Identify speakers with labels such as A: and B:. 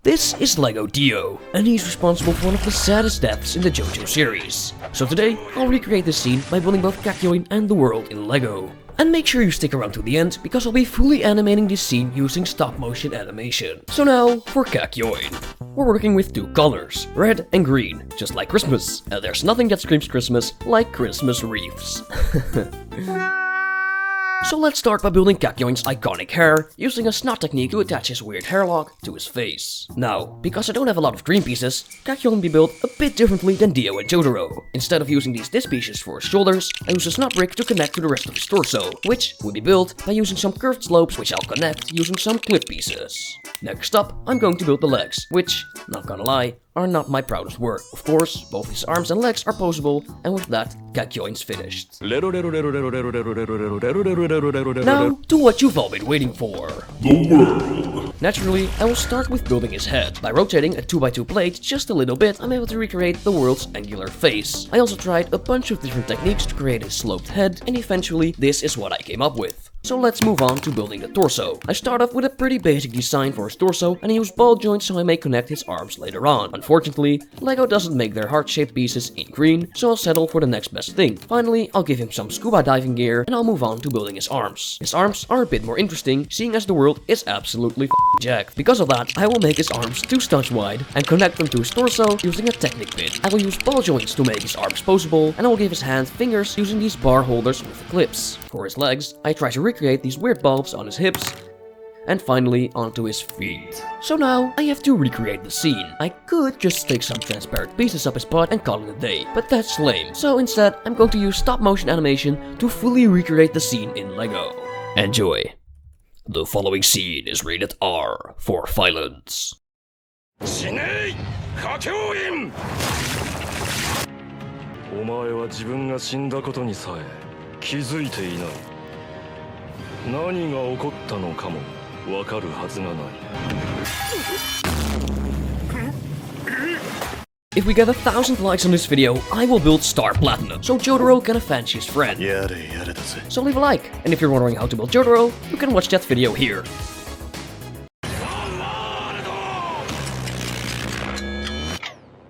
A: This is Lego Dio, and he's responsible for one of the saddest deaths in the JoJo series. So today, I'll recreate this scene by building both Kakyoin and the world in Lego. And make sure you stick around to the end, because I'll be fully animating this scene using stop motion animation. So now, for Kakyoin. We're working with two colors, red and green, just like Christmas. And there's nothing that screams Christmas like Christmas wreaths. So let's start by building Kakyoin's iconic hair, using a snot technique to attach his weird hairlock to his face. Now, because I don't have a lot of green pieces, Kakyoin will be built a bit differently than Dio and JoJo. Instead of using these disc pieces for his shoulders, I use a snot brick to connect to the rest of his torso, which will be built by using some curved slopes which I'll connect using some clip pieces. Next up, I'm going to build the legs, which, not gonna lie, are not my proudest work. Of course, both his arms and legs are posable, and with that, Kakyoin's finished. Now, to what you've all been waiting for.
B: The world.
A: Naturally, I will start with building his head. By rotating a 2x2 plate just a little bit, I'm able to recreate the world's angular face. I also tried a bunch of different techniques to create a sloped head, and eventually, this is what I came up with. So let's move on to building the torso. I start off with a pretty basic design for his torso, and I use ball joints so I may connect his arms later on. Unfortunately, Lego doesn't make their heart-shaped pieces in green, so I'll settle for the next best thing. Finally, I'll give him some scuba diving gear, and I'll move on to building his arms. His arms are a bit more interesting, seeing as the world is absolutely jacked. Because of that, I will make his arms 2 studs wide, and connect them to his torso using a Technic bit. I will use ball joints to make his arms posable, and I will give his hand fingers using these bar holders with the clips. For his legs, I try to recreate these weird bulbs on his hips, and finally onto his feet. So now, I have to recreate the scene. I could just stick some transparent pieces up his butt and call it a day, but that's lame. So instead, I'm going to use stop motion animation to fully recreate the scene in Lego. Enjoy. The following scene is rated R for violence.
B: 死ねいKakyoin! お前は自分が死んだことにさえ気づいていない。何が起こったのかもわかるはずがない。
A: If we get 1,000 likes on this video, I will build Star Platinum, so Jotaro can avenge his friend. So leave a like, and if you're wondering how to build Jotaro, you can watch that video here.